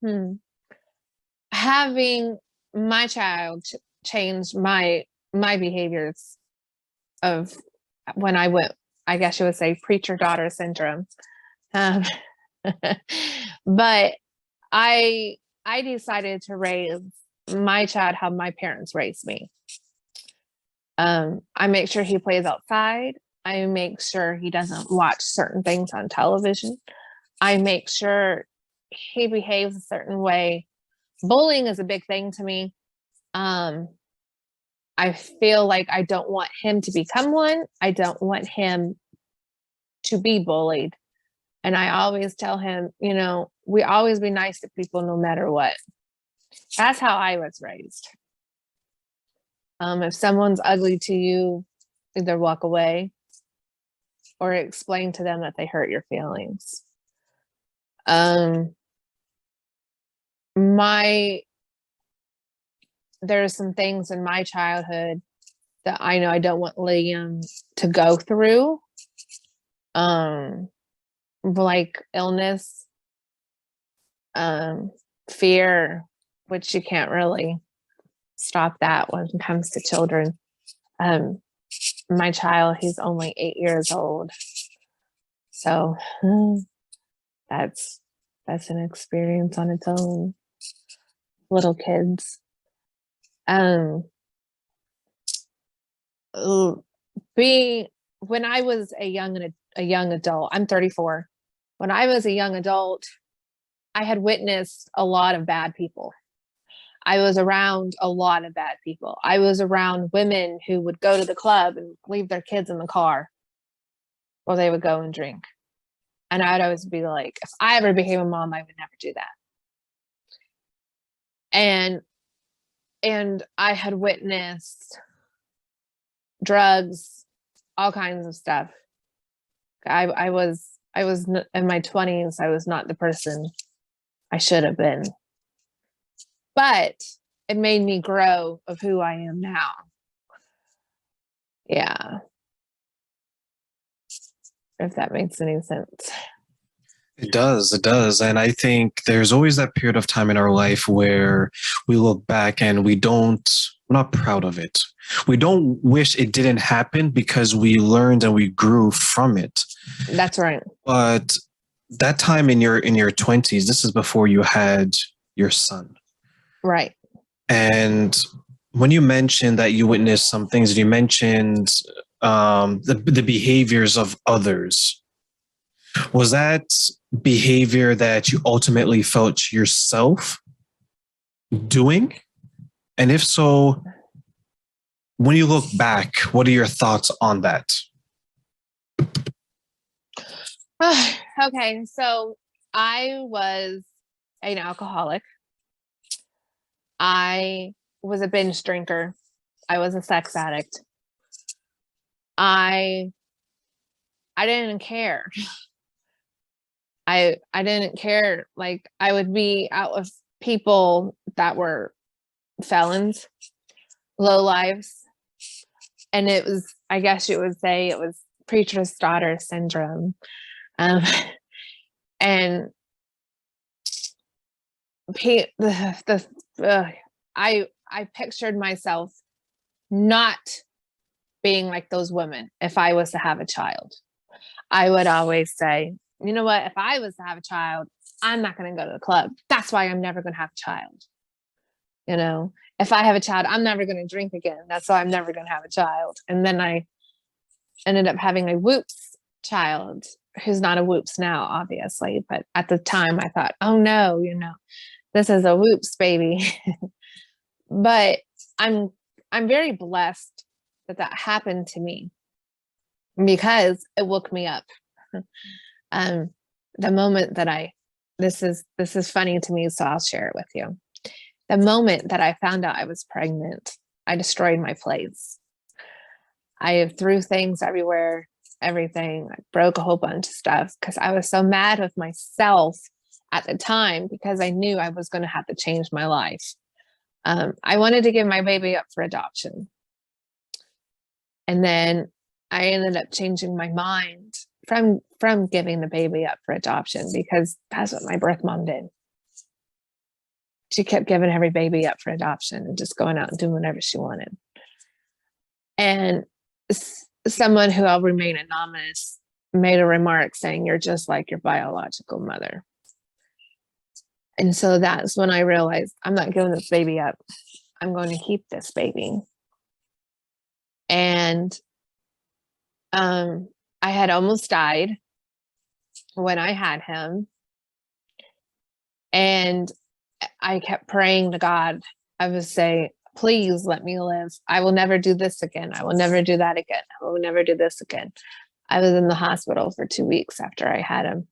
Hmm. Having my child change my behaviors of when I went, I guess you would say preacher daughter syndrome. Um, but I I decided to raise my child how my parents raised me. I make sure he plays outside. I make sure he doesn't watch certain things on television. I make sure he behaves a certain way. Bullying is a big thing to me. Um, I feel like I don't want him to become one. I don't want him to be bullied. And I always tell him, we always be nice to people no matter what. That's how I was raised. If someone's ugly to you, either walk away or explain to them that they hurt your feelings. Um, my There's some things in my childhood that I know I don't want Liam to go through. Like illness, fear, which you can't really stop that when it comes to children. My child, he's only 8 years old. So that's an experience on its own. Little kids. Um being When I was a young adult, I'm 34. When I was a young adult, I had witnessed a lot of bad people. I was around a lot of bad people. I was around women who would go to the club and leave their kids in the car, or they would go and drink. And I would always be like, if I ever became a mom, I would never do that. And I had witnessed drugs, all kinds of stuff. I was in my 20s. I was not the person I should have been, but it made me grow of who I am now. Yeah, if that makes any sense. It does. It does. And I think there's always that period of time in our life where we look back and we're not proud of it. We don't wish it didn't happen because we learned and we grew from it. That's right. But that time in your 20s, this is before you had your son. Right. And when you mentioned that you witnessed some things, you mentioned the behaviors of others. Was that behavior that you ultimately felt yourself doing? And if so, when you look back, what are your thoughts on that? Okay, so I was an alcoholic. I was a binge drinker. I was a sex addict. I didn't care. I didn't care. Like I would be out with people that were felons, low lives, and it was, I guess you would say, it was preacher's daughter syndrome. Um, and I pictured myself not being like those women if I was to have a child. I would always say, you know what, if I was to have a child, I'm not going to go to the club. That's why I'm never going to have a child. If I have a child, I'm never going to drink again. That's why I'm never going to have a child. And then I ended up having a whoops child who's not a whoops now, obviously. But at the time I thought, oh no, this is a whoops baby. But I'm very blessed that happened to me because it woke me up. The moment that this is funny to me, so I'll share it with you. The moment that I found out I was pregnant, I destroyed my plates. I threw things everywhere, everything. I broke a whole bunch of stuff because I was so mad with myself at the time because I knew I was going to have to change my life. I wanted to give my baby up for adoption. And then I ended up changing my mind from giving the baby up for adoption because that's what my birth mom did. she kept giving every baby up for adoption and just going out and doing whatever she wanted. And someone who I'll remain anonymous made a remark saying, "You're just like your biological mother." And so that's when I realized I'm not giving this baby up. I'm going to keep this baby. And I had almost died when I had him. And I kept praying to God. I would say, "Please let me live. I will never do this again. I will never do that again. I will never do this again." I was in the hospital for 2 weeks after I had him.